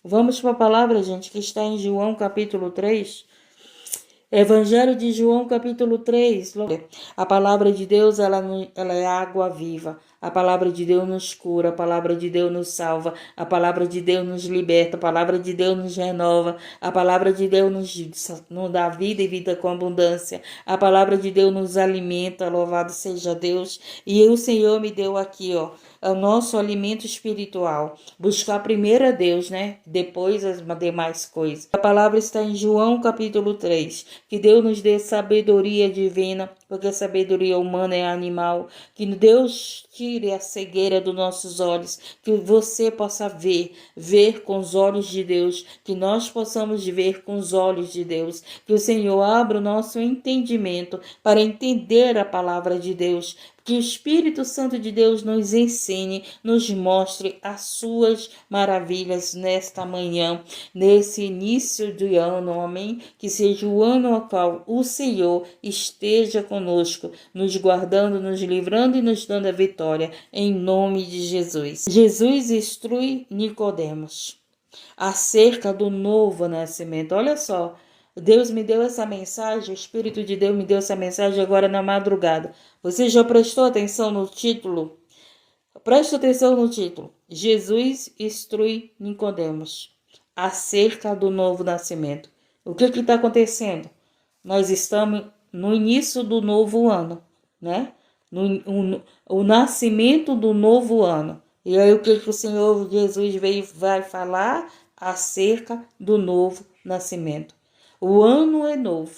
Vamos para a palavra, gente, que está em João capítulo 3. Evangelho de João, capítulo 3. A palavra de Deus, ela é água viva. A palavra de Deus nos cura, a palavra de Deus nos salva, a palavra de Deus nos liberta, a palavra de Deus nos renova, a palavra de Deus nos dá vida e vida com abundância. A palavra de Deus nos alimenta, louvado seja Deus. E o Senhor me deu aqui, ó, o nosso alimento espiritual. Buscar primeiro a Deus, né? Depois as demais coisas. A palavra está em João capítulo 3. Que Deus nos dê sabedoria divina, porque a sabedoria humana é animal. Que Deus tire a cegueira dos nossos olhos, que você possa ver com os olhos de Deus, que nós possamos ver com os olhos de Deus, que o Senhor abra o nosso entendimento para entender a palavra de Deus, que o Espírito Santo de Deus nos ensine, nos mostre as suas maravilhas nesta manhã, nesse início de ano, amém? Que seja o ano ao qual o Senhor esteja conosco, nos guardando, nos livrando e nos dando a vitória, em nome de Jesus. Jesus instrui Nicodemos acerca do novo nascimento. Olha só, Deus me deu essa mensagem, o Espírito de Deus me deu essa mensagem agora na madrugada. Você já prestou atenção no título? Presta atenção no título. Jesus instrui Nicodemos acerca do novo nascimento. O que está acontecendo? Nós estamos no início do novo ano, né? O nascimento do novo ano. E aí o que o Senhor Jesus vai falar acerca do novo nascimento. O ano é novo.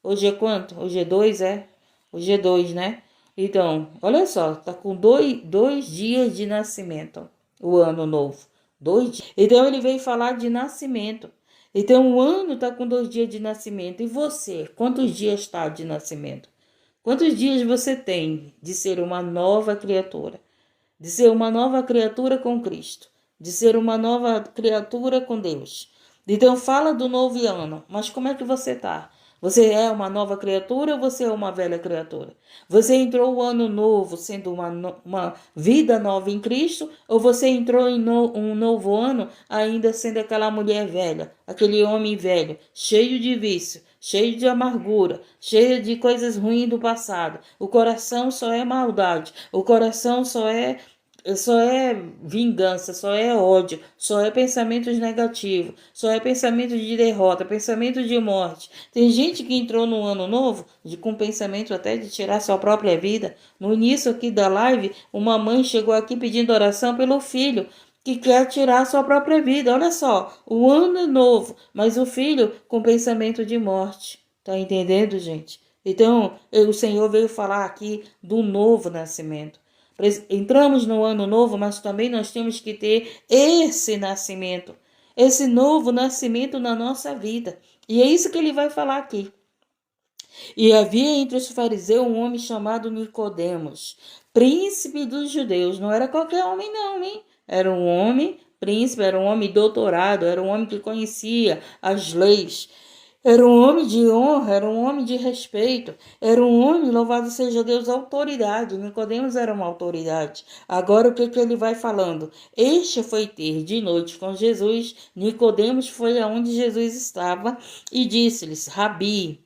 Hoje é quanto? Hoje é 2, é? Hoje é 2, né? Então, olha só, tá com dois dias de nascimento, o ano novo. 2 dias. Então ele veio falar de nascimento. Então o ano está com 2 dias de nascimento. E você, quantos dias está de nascimento? Quantos dias você tem de ser uma nova criatura? De ser uma nova criatura com Cristo? De ser uma nova criatura com Deus? Então fala do novo ano, mas como é que você está? Você é uma nova criatura ou você é uma velha criatura? Você entrou o ano novo sendo uma vida nova em Cristo, ou você entrou em um novo ano ainda sendo aquela mulher velha, aquele homem velho, cheio de vício, cheio de amargura, cheio de coisas ruins do passado? O coração só é maldade, o coração só é vingança, só é ódio, só é pensamentos negativos, só é pensamento de derrota, pensamento de morte. Tem gente que entrou no ano novo com pensamento até de tirar sua própria vida. No início aqui da live, uma mãe chegou aqui pedindo oração pelo filho que quer tirar sua própria vida. Olha só, o ano é novo, mas o filho com pensamento de morte. Tá entendendo, gente? Então, o Senhor veio falar aqui do novo nascimento. Entramos no ano novo, mas também nós temos que ter esse nascimento, esse novo nascimento na nossa vida. E é isso que ele vai falar aqui. E havia entre os fariseus um homem chamado Nicodemos, príncipe dos judeus. Não era qualquer homem não, hein? Era um homem príncipe, era um homem doutorado, era um homem que conhecia as leis. Era um homem de honra, era um homem de respeito, era um homem, louvado seja Deus, autoridade. Nicodemos era uma autoridade. Agora o que ele vai falando? Este foi ter de noite com Jesus. Nicodemos foi aonde Jesus estava e disse-lhes: Rabi,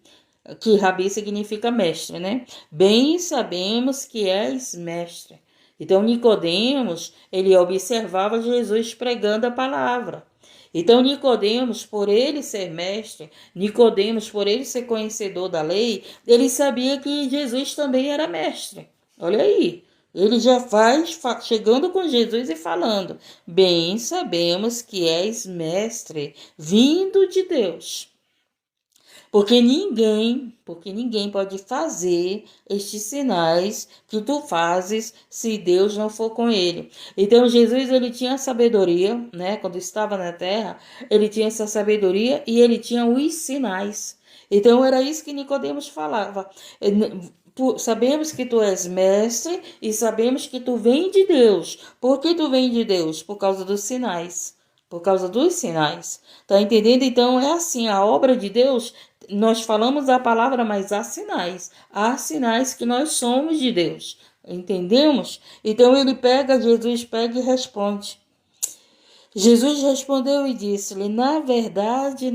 que Rabi significa mestre, né? Bem sabemos que és mestre. Então Nicodemos, ele observava Jesus pregando a palavra. Então Nicodemos, por ele ser mestre, Nicodemos, por ele ser conhecedor da lei, ele sabia que Jesus também era mestre. Olha aí, ele já faz chegando com Jesus e falando: bem sabemos que és mestre, vindo de Deus. Porque ninguém pode fazer estes sinais que tu fazes se Deus não for com ele. Então Jesus, ele tinha sabedoria, né? Quando estava na terra, ele tinha essa sabedoria e ele tinha os sinais. Então era isso que Nicodemos falava. Sabemos que tu és mestre e sabemos que tu vem de Deus. Por que tu vem de Deus? Por causa dos sinais. Por causa dos sinais. Tá entendendo? Então é assim, a obra de Deus, nós falamos a palavra, mas há sinais. Há sinais que nós somos de Deus. Entendemos? Então Jesus pega e responde: Jesus respondeu e disse-lhe: na verdade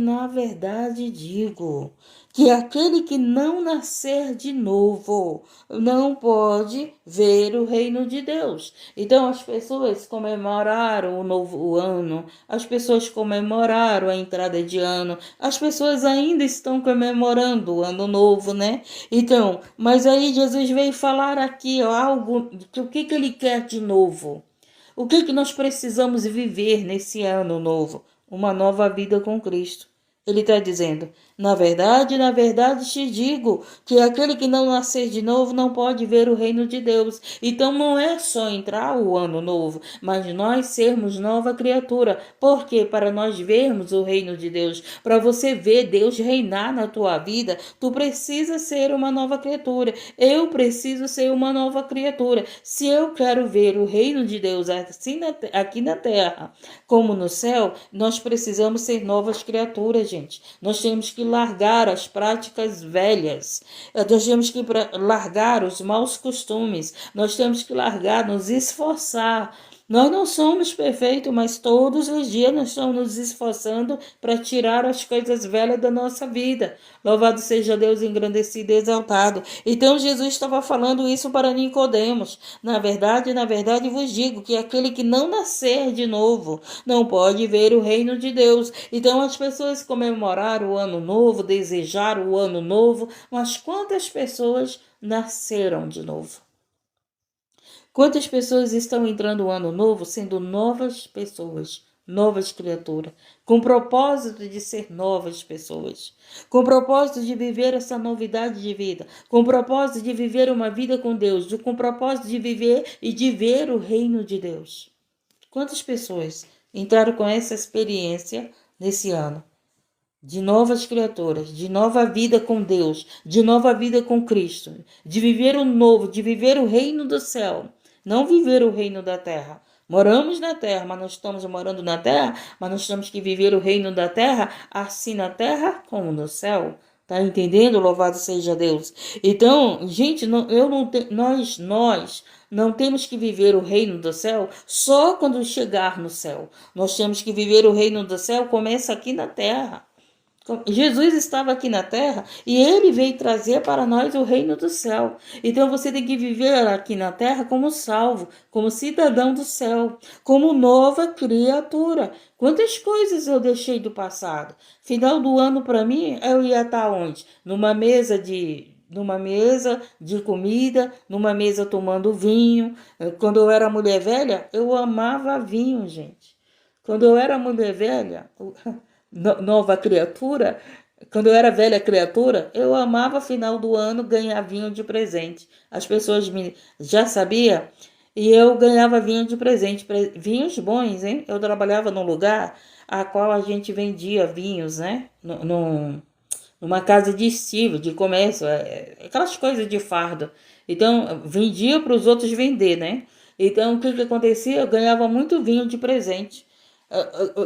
digo que aquele que não nascer de novo não pode ver o reino de Deus. Então as pessoas comemoraram o novo ano, as pessoas comemoraram a entrada de ano, as pessoas ainda estão comemorando o ano novo, né? Então, mas aí Jesus veio falar aqui ó, algo, que o que ele quer de novo? O que nós precisamos viver nesse ano novo? Uma nova vida com Cristo. Ele está dizendo: na verdade te digo que aquele que não nascer de novo não pode ver o reino de Deus. Então não é só entrar o ano novo, mas nós sermos nova criatura. Porque para nós vermos o reino de Deus, para você ver Deus reinar na tua vida, tu precisa ser uma nova criatura. Eu preciso ser uma nova criatura. Se eu quero ver o reino de Deus assim aqui na terra como no céu, nós precisamos ser novas criaturas, gente. Nós temos que largar as práticas velhas. Nós temos que largar os maus costumes. Nós temos que largar, nos esforçar. Nós não somos perfeitos, mas todos os dias nós estamos nos esforçando para tirar as coisas velhas da nossa vida. Louvado seja Deus, engrandecido e exaltado. Então Jesus estava falando isso para Nicodemos. Na verdade vos digo que aquele que não nascer de novo não pode ver o reino de Deus. Então as pessoas comemoraram o ano novo, desejaram o ano novo, mas quantas pessoas nasceram de novo? Quantas pessoas estão entrando no ano novo sendo novas pessoas, novas criaturas, com propósito de ser novas pessoas, com propósito de viver essa novidade de vida, com propósito de viver uma vida com Deus, com propósito de viver e de ver o reino de Deus? Quantas pessoas entraram com essa experiência nesse ano? De novas criaturas, de nova vida com Deus, de nova vida com Cristo, de viver o novo, de viver o reino do céu, não viver o reino da terra. Moramos na terra, mas não estamos morando na terra, mas nós temos que viver o reino da terra, assim na terra como no céu. Tá entendendo? Louvado seja Deus. Então, gente, nós não temos que viver o reino do céu só quando chegar no céu. Nós temos que viver o reino do céu, começa aqui na terra. Jesus estava aqui na terra e ele veio trazer para nós o reino do céu. Então você tem que viver aqui na terra como salvo, como cidadão do céu, como nova criatura. Quantas coisas eu deixei do passado? Final do ano para mim, eu ia estar onde? Numa mesa de comida, numa mesa tomando vinho. Quando eu era mulher velha, eu amava vinho, gente. Quando eu era mulher velha, nova criatura, quando eu era velha criatura, eu amava final do ano ganhar vinho de presente. As pessoas já sabiam e eu ganhava vinho de presente, vinhos bons, hein? Eu trabalhava num lugar a qual a gente vendia vinhos, né? Numa casa de estível, de comércio, aquelas coisas de fardo. Então, vendia para os outros vender, né? Então, o que acontecia? Eu ganhava muito vinho de presente.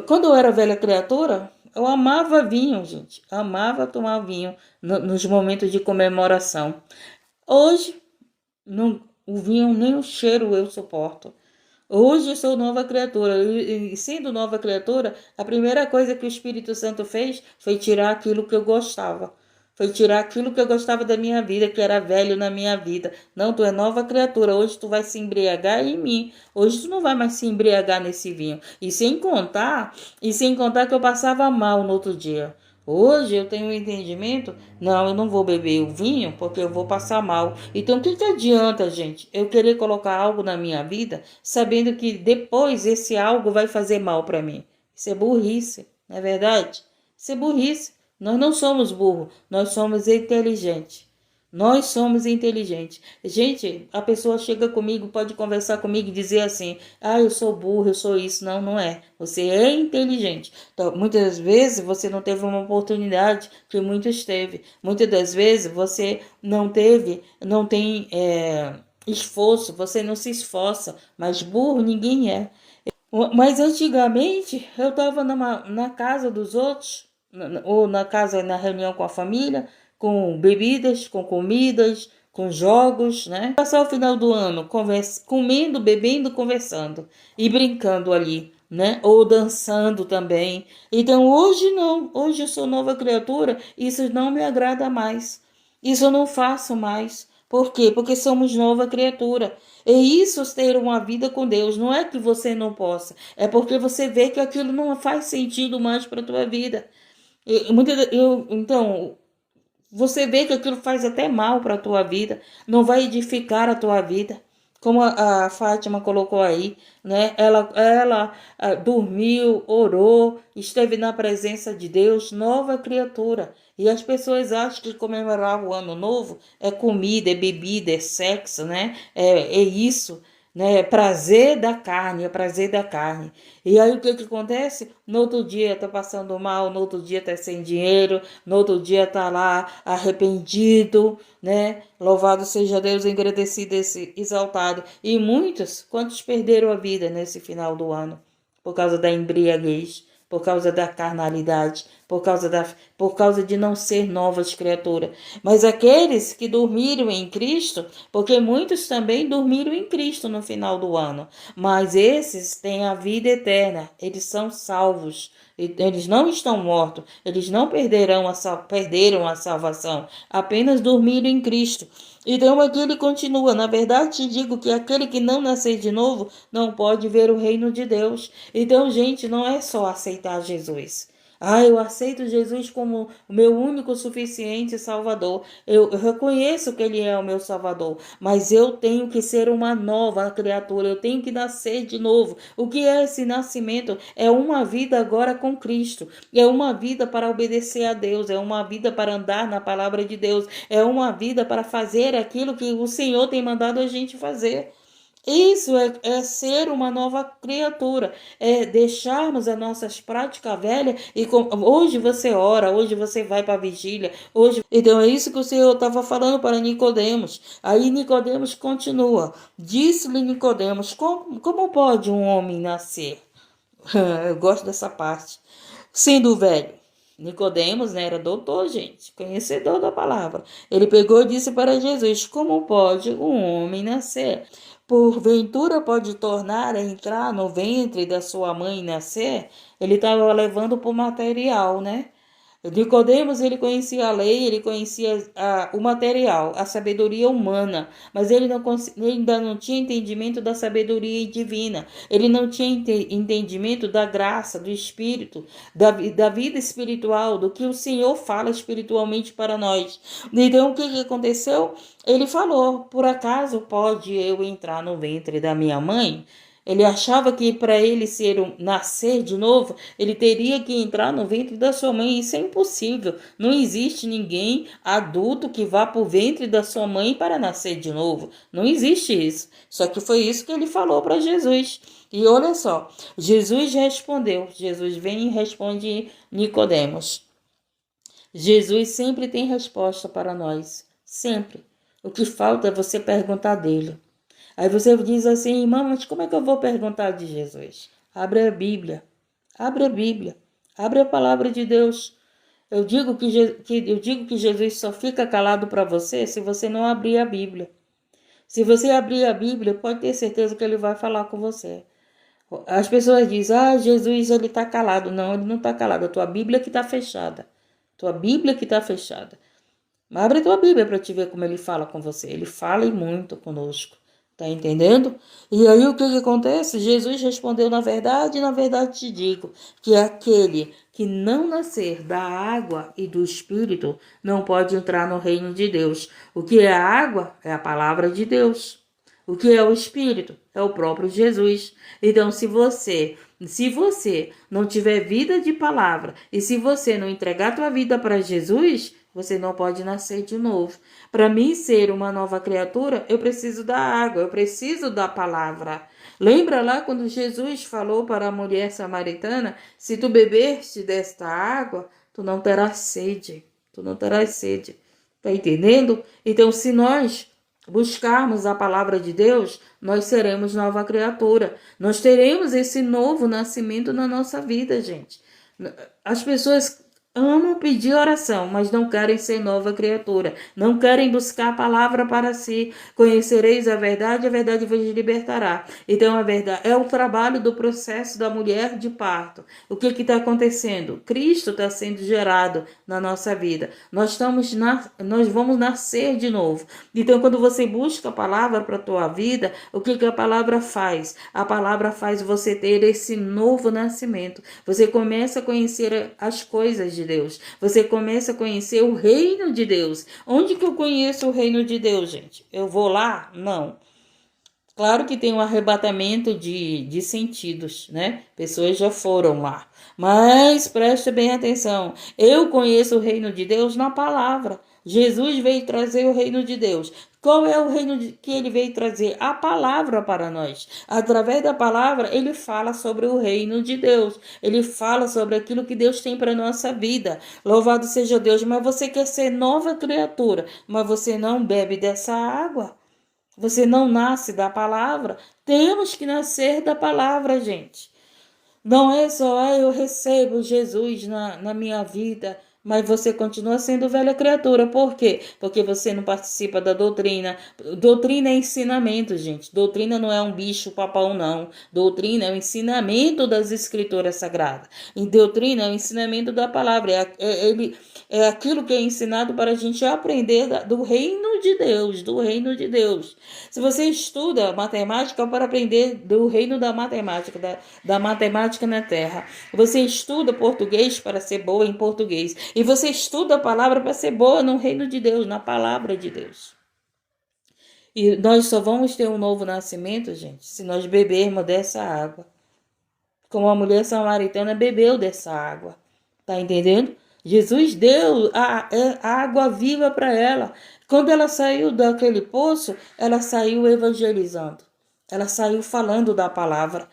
Quando eu era velha criatura, eu amava vinho, gente. Amava tomar vinho nos momentos de comemoração. Hoje, o vinho nem o cheiro eu suporto. Hoje eu sou nova criatura. E sendo nova criatura, a primeira coisa que o Espírito Santo fez foi tirar aquilo que eu gostava. Foi tirar aquilo que eu gostava da minha vida, que era velho na minha vida. Não, tu é nova criatura. Hoje tu vai se embriagar em mim. Hoje tu não vai mais se embriagar nesse vinho. E sem contar que eu passava mal no outro dia. Hoje eu tenho um entendimento, não, eu não vou beber o vinho porque eu vou passar mal. Então o que adianta, gente, eu querer colocar algo na minha vida sabendo que depois esse algo vai fazer mal para mim? Isso é burrice, não é verdade? Isso é burrice. Nós não somos burros, nós somos inteligentes. Nós somos inteligentes. Gente, a pessoa chega comigo, pode conversar comigo e dizer assim: ah, eu sou burro, eu sou isso. Não, não é. Você é inteligente. Então, muitas vezes você não teve uma oportunidade que muitos teve. Muitas das vezes você não tem esforço, você não se esforça. Mas burro ninguém é. Mas antigamente eu estava na casa dos outros, ou na casa, na reunião com a família, com bebidas, com comidas, com jogos, né? Passar o final do ano comendo, bebendo, conversando e brincando ali. né? Ou dançando também. Então hoje não, hoje eu sou nova criatura, isso não me agrada mais. Isso eu não faço mais. Por quê? Porque somos nova criatura. E isso ter uma vida com Deus, não é que você não possa, é porque você vê que aquilo não faz sentido mais para a tua vida. Então, você vê que aquilo faz até mal para a tua vida, não vai edificar a tua vida. Como a Fátima colocou aí, né? Ela dormiu, orou, esteve na presença de Deus, nova criatura. E as pessoas acham que comemorar o ano novo é comida, é bebida, é sexo, né? É isso, né? É prazer da carne, é prazer da carne. E aí o que que acontece? No outro dia tá passando mal, no outro dia tá sem dinheiro, no outro dia tá lá arrependido, né? Louvado seja Deus, engrandecido, exaltado. E muitos, quantos perderam a vida nesse final do ano? Por causa da embriaguez, por causa da carnalidade, por causa de não ser novas criaturas. Mas aqueles que dormiram em Cristo, porque muitos também dormiram em Cristo no final do ano, mas esses têm a vida eterna, eles são salvos. Eles não estão mortos, eles não perderam perderam a salvação, apenas dormiram em Cristo. Então aqui ele continua: na verdade te digo que aquele que não nascer de novo não pode ver o reino de Deus. Então, gente, não é só aceitar Jesus. Ah, eu aceito Jesus como o meu único suficiente Salvador. Eu reconheço que Ele é o meu Salvador, mas eu tenho que ser uma nova criatura, eu tenho que nascer de novo. O que é esse nascimento? É uma vida agora com Cristo, é uma vida para obedecer a Deus, é uma vida para andar na palavra de Deus, é uma vida para fazer aquilo que o Senhor tem mandado a gente fazer. Isso é ser uma nova criatura, é deixarmos as nossas práticas velhas hoje você ora, hoje você vai para a vigília, hoje. Então é isso que o Senhor estava falando para Nicodemos. Aí Nicodemos continua: disse-lhe Nicodemos, como pode um homem nascer? Eu gosto dessa parte. Sendo velho. Nicodemos, né, era doutor, gente, conhecedor da palavra. Ele pegou e disse para Jesus: como pode um homem nascer? Porventura pode tornar a entrar no ventre da sua mãe e nascer? Ele estava levando para o material, né? Nicodemos, ele conhecia a lei, ele conhecia o material, a sabedoria humana, mas ele ainda não tinha entendimento da sabedoria divina, ele não tinha entendimento da graça, do Espírito, da vida espiritual, do que o Senhor fala espiritualmente para nós. Então, o que aconteceu? Ele falou: por acaso pode eu entrar no ventre da minha mãe? Ele achava que para ele nascer de novo, ele teria que entrar no ventre da sua mãe. Isso é impossível. Não existe ninguém adulto que vá para o ventre da sua mãe para nascer de novo. Não existe isso. Só que foi isso que ele falou para Jesus. E olha só, Jesus respondeu. Jesus vem e responde Nicodemos. Jesus sempre tem resposta para nós. Sempre. O que falta é você perguntar dele. Aí você diz assim: irmã, mas como é que eu vou perguntar de Jesus? Abre a Bíblia, abre a Bíblia, abre a palavra de Deus. Eu digo que Jesus só fica calado para você se você não abrir a Bíblia. Se você abrir a Bíblia, pode ter certeza que ele vai falar com você. As pessoas dizem: Jesus, ele está calado. Não, ele não está calado. A tua Bíblia que está fechada. Tua Bíblia que está fechada. Mas abre a tua Bíblia para te ver como ele fala com você. Ele fala e muito conosco. Tá entendendo? E aí o que acontece? Jesus respondeu: na verdade te digo, que aquele que não nascer da água e do Espírito não pode entrar no reino de Deus. O que é a água? É a palavra de Deus. O que é o Espírito? É o próprio Jesus. Então, se você não tiver vida de palavra e se você não entregar a tua vida para Jesus, você não pode nascer de novo. Para mim ser uma nova criatura, eu preciso da água, eu preciso da palavra. Lembra lá quando Jesus falou para a mulher samaritana: se tu beberste desta água, tu não terás sede. Tu não terás sede. Tá entendendo? Então, se nós buscarmos a palavra de Deus, nós seremos nova criatura. Nós teremos esse novo nascimento na nossa vida, gente. As pessoas amam pedir oração, mas não querem ser nova criatura. Não querem buscar a palavra para si. Conhecereis a verdade vos libertará. Então, a verdade é o trabalho do processo da mulher de parto. O que está acontecendo? Cristo está sendo gerado na nossa vida. Nós vamos nascer de novo. Então, quando você busca a palavra para a tua vida, o que a palavra faz? A palavra faz você ter esse novo nascimento. Você começa a conhecer as coisas de Deus. Você começa a conhecer o reino de Deus. Onde que eu conheço o reino de Deus, gente? Eu vou lá? Não. Claro que tem um arrebatamento de sentidos, né? Pessoas já foram lá. Mas preste bem atenção. Eu conheço o reino de Deus na palavra. Jesus veio trazer o reino de Deus. Qual é o reino que ele veio trazer? A palavra para nós. Através da palavra, ele fala sobre o reino de Deus. Ele fala sobre aquilo que Deus tem para a nossa vida. Louvado seja Deus. Mas você quer ser nova criatura, mas você não bebe dessa água. Você não nasce da palavra. Temos que nascer da palavra, gente. Não é só, eu recebo Jesus na minha vida, mas você continua sendo velha criatura. Por quê? Porque você não participa da doutrina. Doutrina é ensinamento, gente. Doutrina não é um bicho papão, não. Doutrina é o ensinamento das escrituras sagradas. E doutrina é o ensinamento da palavra. É aquilo que é ensinado para a gente aprender do reino de Deus, do reino de Deus. Se você estuda matemática para aprender do reino da matemática, da matemática na Terra. Você estuda português para ser boa em português. E você estuda a palavra para ser boa no reino de Deus, na palavra de Deus. E nós só vamos ter um novo nascimento, gente, se nós bebermos dessa água. Como a mulher samaritana bebeu dessa água. Tá entendendo? Jesus deu a água viva para ela. Quando ela saiu daquele poço, ela saiu evangelizando. Ela saiu falando da palavra.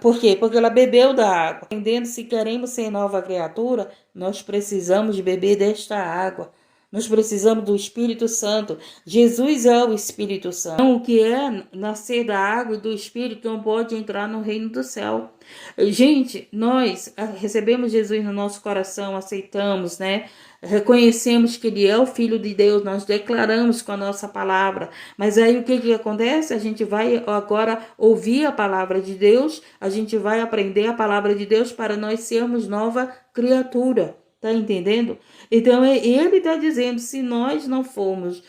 Por quê? Porque ela bebeu da água. Entendendo, se queremos ser nova criatura, nós precisamos beber desta água. Nós precisamos do Espírito Santo. Jesus é o Espírito Santo. Então, o que é nascer da água e do Espírito não pode entrar no reino do céu. Gente, nós recebemos Jesus no nosso coração, aceitamos, né? Reconhecemos que Ele é o Filho de Deus, nós declaramos com a nossa palavra. Mas aí o que acontece? A gente vai agora ouvir a palavra de Deus, a gente vai aprender a palavra de Deus para nós sermos nova criatura. Tá entendendo? Então ele está dizendo, se nós não formos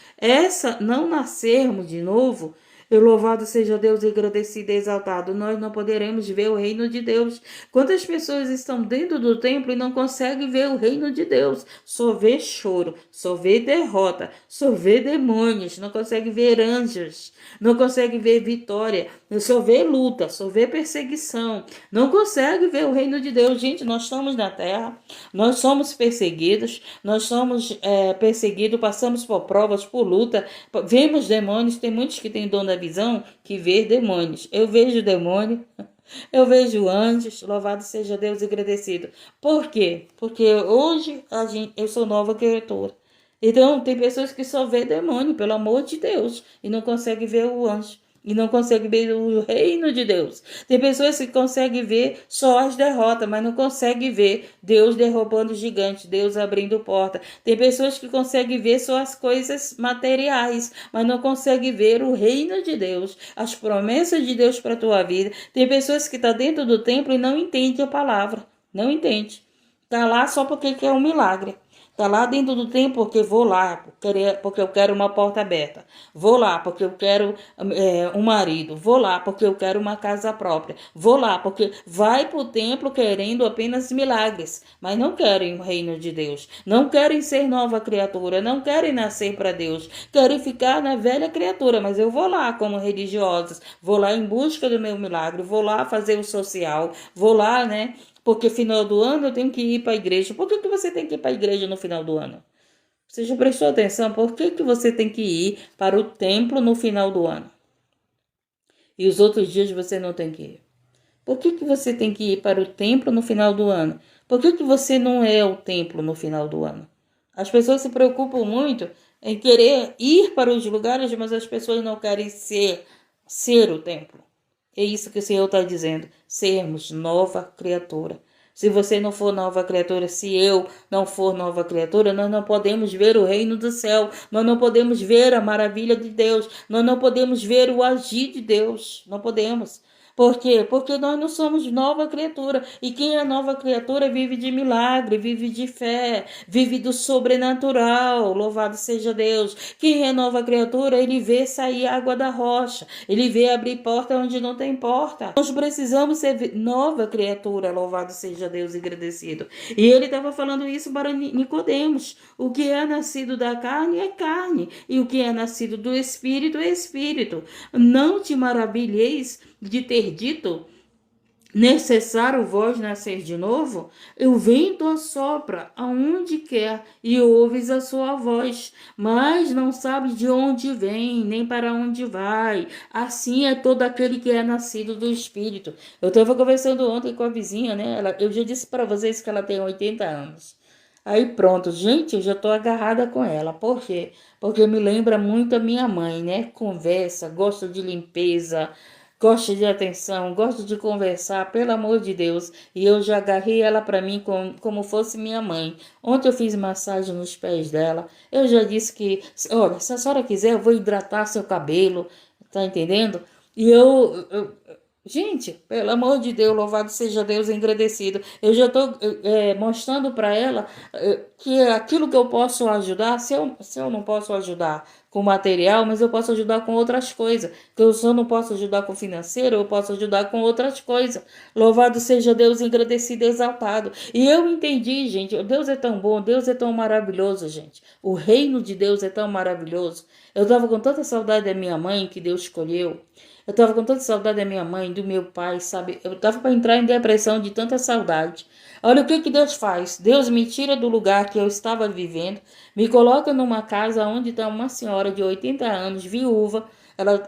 não nascermos de novo, louvado seja Deus, agradecido e exaltado, nós não poderemos ver o reino de Deus. Quantas pessoas estão dentro do templo e não conseguem ver o reino de Deus? Só vê choro, só vê derrota, só vê demônios, não consegue ver anjos, não consegue ver vitória, só vê luta, só vê perseguição, não consegue ver o reino de Deus. Gente, nós estamos na terra, nós somos perseguidos, passamos por provas, por luta, vemos demônios. Tem muitos que têm dom da visão que vê demônios. Eu vejo demônio, eu vejo anjos, louvado seja Deus e agradecido. Por quê? Porque hoje eu sou nova criatura. Então, tem pessoas que só vê demônio, pelo amor de Deus, e não conseguem ver o anjo. E não conseguem ver o reino de Deus. Tem pessoas que conseguem ver só as derrotas, mas não conseguem ver Deus derrubando gigantes, Deus abrindo porta. Tem pessoas que conseguem ver só as coisas materiais, mas não conseguem ver o reino de Deus, as promessas de Deus para a tua vida. Tem pessoas que estão dentro do templo e não entendem a palavra. Não entende. Está lá só porque quer um milagre. Está lá dentro do templo porque vou lá, porque eu quero uma porta aberta. Vou lá porque eu quero um marido. Vou lá porque eu quero uma casa própria. Vou lá porque vai para o templo querendo apenas milagres, mas não querem o reino de Deus. Não querem ser nova criatura, não querem nascer para Deus. Querem ficar na velha criatura, mas eu vou lá como religiosos. Vou lá em busca do meu milagre. Vou lá fazer o social. Vou lá, né? Porque final do ano eu tenho que ir para a igreja. Por que você tem que ir para a igreja no final do ano? Você já prestou atenção? Por que você tem que ir para o templo no final do ano? E os outros dias você não tem que ir? Por que você tem que ir para o templo no final do ano? Por que você não é o templo no final do ano? As pessoas se preocupam muito em querer ir para os lugares, mas as pessoas não querem ser o templo. É isso que o Senhor está dizendo. Sermos nova criatura. Se você não for nova criatura, se eu não for nova criatura, nós não podemos ver o reino do céu, nós não podemos ver a maravilha de Deus, nós não podemos ver o agir de Deus, não podemos. Por quê? Porque nós não somos nova criatura. E quem é nova criatura vive de milagre, vive de fé, vive do sobrenatural. Louvado seja Deus. Quem é nova criatura, ele vê sair água da rocha. Ele vê abrir porta onde não tem porta. Nós precisamos ser nova criatura. Louvado seja Deus e agradecido. E ele estava falando isso para Nicodemos. O que é nascido da carne é carne. E o que é nascido do espírito é espírito. Não te maravilheis de ter dito: necessário vós nascer de novo? O vento assopra aonde quer e ouves a sua voz, mas não sabes de onde vem, nem para onde vai. Assim é todo aquele que é nascido do Espírito. Eu estava conversando ontem com a vizinha, né? Eu já disse para vocês que ela tem 80 anos. Aí pronto, gente, eu já tô agarrada com ela. Por quê? Porque me lembra muito a minha mãe, né? Conversa, gosta de limpeza, gosta de atenção, gosta de conversar, pelo amor de Deus. E eu já agarrei ela para mim como fosse minha mãe. Ontem eu fiz massagem nos pés dela. Eu já disse que, olha, se a senhora quiser, eu vou hidratar seu cabelo. Tá entendendo? E gente, pelo amor de Deus, louvado seja Deus, engrandecido. Eu já estou mostrando para ela que aquilo que eu posso ajudar, se eu não posso ajudar com material, mas eu posso ajudar com outras coisas. Que eu só não posso ajudar com financeiro, eu posso ajudar com outras coisas. Louvado seja Deus, engrandecido e exaltado. E eu entendi, gente, Deus é tão bom, Deus é tão maravilhoso, gente. O reino de Deus é tão maravilhoso. Eu estava com tanta saudade da minha mãe que Deus escolheu. Eu tava com tanta saudade da minha mãe, do meu pai, sabe? Eu tava para entrar em depressão de tanta saudade. Olha o que Deus faz. Deus me tira do lugar que eu estava vivendo, me coloca numa casa onde está uma senhora de 80 anos, viúva.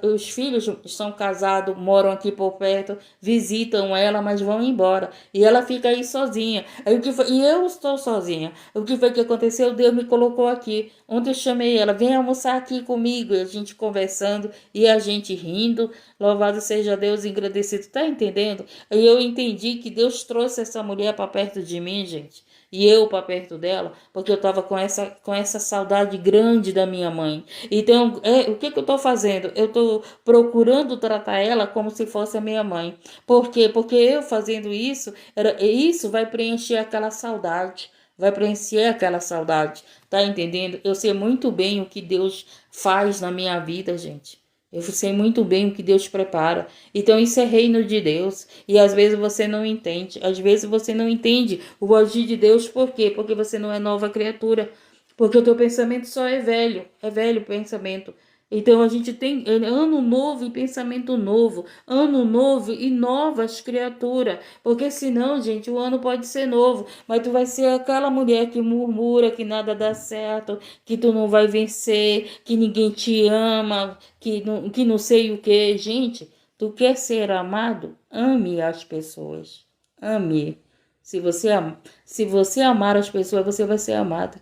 Os filhos estão casados, moram aqui por perto, visitam ela, mas vão embora. E ela fica aí sozinha. Aí, e eu estou sozinha. O que foi que aconteceu? Deus me colocou aqui. Ontem eu chamei ela, vem almoçar aqui comigo. E a gente conversando e a gente rindo. Louvado seja Deus, engrandecido. Tá entendendo? E eu entendi que Deus trouxe essa mulher para perto de mim, gente. E eu para perto dela, porque eu estava com essa saudade grande da minha mãe. Então, o que eu estou fazendo? Eu estou procurando tratar ela como se fosse a minha mãe. Por quê? Porque eu fazendo isso, isso vai preencher aquela saudade. Vai preencher aquela saudade. Tá entendendo? Eu sei muito bem o que Deus faz na minha vida, gente. Eu sei muito bem o que Deus prepara. Então isso é reino de Deus. E às vezes você não entende. Às vezes você não entende o agir de Deus. Por quê? Porque você não é nova criatura. Porque o teu pensamento só é velho. É velho o pensamento. Então a gente tem ano novo e pensamento novo. Ano novo e novas criaturas. Porque senão, gente, o ano pode ser novo. Mas tu vai ser aquela mulher que murmura que nada dá certo. Que tu não vai vencer. Que ninguém te ama. Que não sei o que. Gente, tu quer ser amado? Ame as pessoas. Ame. Se você amar as pessoas, você vai ser amada.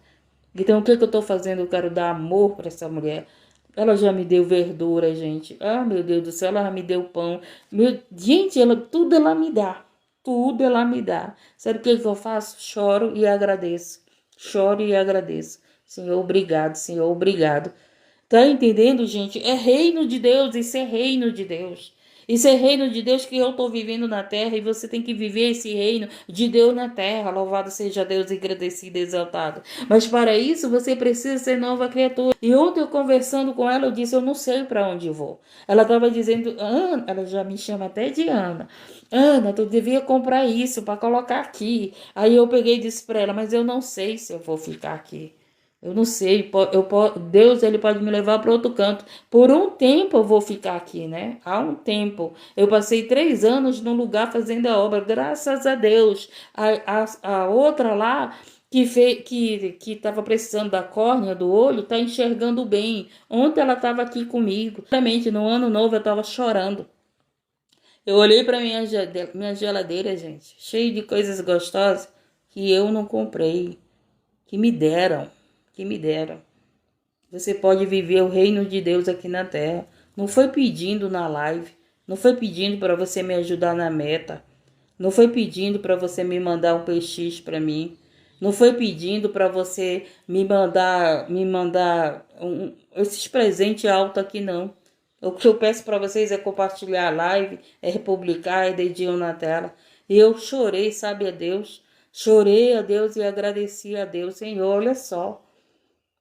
Então, o que eu estou fazendo? Eu quero dar amor para essa mulher. Ela já me deu verdura, gente. Ah, meu Deus do céu, ela já me deu pão. Gente, tudo ela me dá. Tudo ela me dá. Sabe o que eu faço? Choro e agradeço. Choro e agradeço. Senhor, obrigado. Senhor, obrigado. Tá entendendo, gente? É reino de Deus, isso é reino de Deus. Isso é reino de Deus que eu estou vivendo na terra e você tem que viver esse reino de Deus na terra. Louvado seja Deus, agradecido e exaltado. Mas para isso você precisa ser nova criatura. E ontem eu conversando com ela, eu disse, eu não sei para onde vou. Ela estava dizendo, Ana, ela já me chama até de Ana. Ana, tu devia comprar isso para colocar aqui. Aí eu peguei e disse para ela, mas eu não sei se eu vou ficar aqui. Eu não sei, Deus ele pode me levar para outro canto. Por um tempo eu vou ficar aqui, né? Há um tempo. Eu passei 3 anos num lugar fazendo a obra, graças a Deus. A outra lá que estava precisando da córnea do olho, está enxergando bem. Ontem ela estava aqui comigo. Realmente, no ano novo eu estava chorando. Eu olhei para minha geladeira, gente, cheia de coisas gostosas que eu não comprei, que me deram. Você pode viver o reino de Deus aqui na terra. Não foi pedindo na live. Não foi pedindo para você me ajudar na meta. Não foi pedindo para você me mandar um PX para mim. Não foi pedindo para você me mandar esses presentes altos aqui, não. O que eu peço para vocês é compartilhar a live, é republicar, é dedinho na tela. E eu chorei, sabe, a Deus. Chorei a Deus e agradeci a Deus. Senhor, olha só.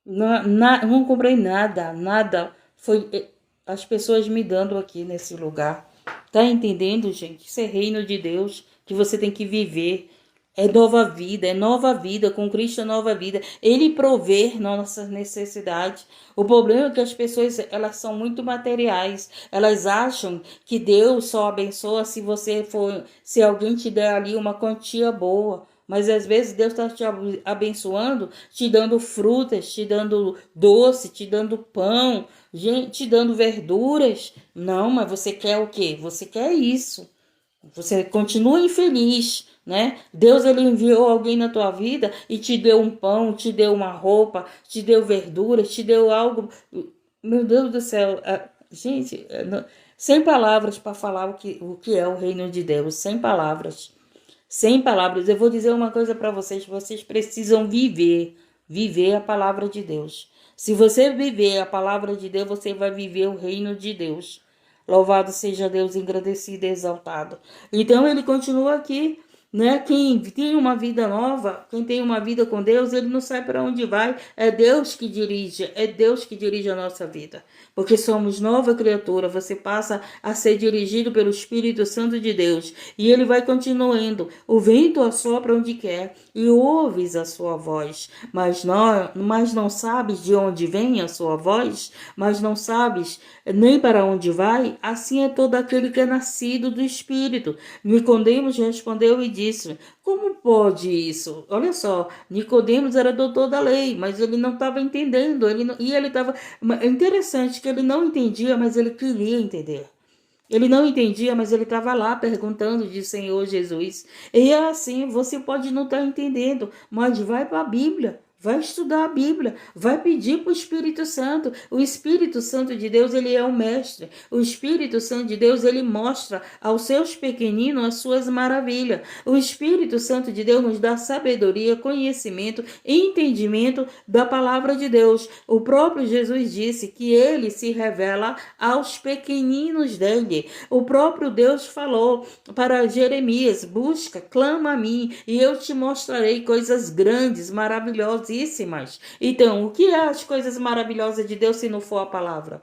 Não comprei nada, nada. Foi as pessoas me dando aqui nesse lugar. Tá entendendo, gente? Isso é reino de Deus que você tem que viver. É nova vida, com Cristo é nova vida. Ele provê nossas necessidades. O problema é que as pessoas, elas são muito materiais. Elas acham que Deus só abençoa se alguém te der ali uma quantia boa. Mas às vezes Deus está te abençoando, te dando frutas, te dando doce, te dando pão, te dando verduras. Não, mas você quer o quê? Você quer isso. Você continua infeliz, né? Deus, ele enviou alguém na tua vida e te deu um pão, te deu uma roupa, te deu verduras, te deu algo. Meu Deus do céu, gente, sem palavras para falar o que é o reino de Deus, sem palavras. Sem palavras. Eu vou dizer uma coisa para vocês precisam viver a palavra de Deus. Se você viver a palavra de Deus, você vai viver o reino de Deus. Louvado seja Deus, engrandecido e exaltado. Então ele continua aqui, né? Quem tem uma vida nova, quem tem uma vida com Deus, ele não sabe para onde vai. É Deus que dirige a nossa vida. Porque somos nova criatura, você passa a ser dirigido pelo Espírito Santo de Deus. E ele vai continuando. O vento assopra onde quer e ouves a sua voz. Mas não sabes de onde vem a sua voz, mas não sabes nem para onde vai. Assim é todo aquele que é nascido do Espírito. Nicodemos respondeu e disse: como pode isso? Olha só, Nicodemos era doutor da lei, mas ele não estava entendendo. Ele estava. É interessante que ele não entendia, mas ele queria entender. Ele não entendia, mas ele estava lá perguntando de Senhor Jesus. E é assim, você pode não estar entendendo, mas vai para a Bíblia. Vai estudar a Bíblia, vai pedir para o Espírito Santo. O Espírito Santo de Deus, ele é o mestre. O Espírito Santo de Deus, ele mostra aos seus pequeninos as suas maravilhas. O Espírito Santo de Deus nos dá sabedoria, conhecimento e entendimento da palavra de Deus. O próprio Jesus disse que ele se revela aos pequeninos dele. O próprio Deus falou para Jeremias: busca, clama a mim e eu te mostrarei coisas grandes, maravilhosas. Então, o que é as coisas maravilhosas de Deus se não for a palavra?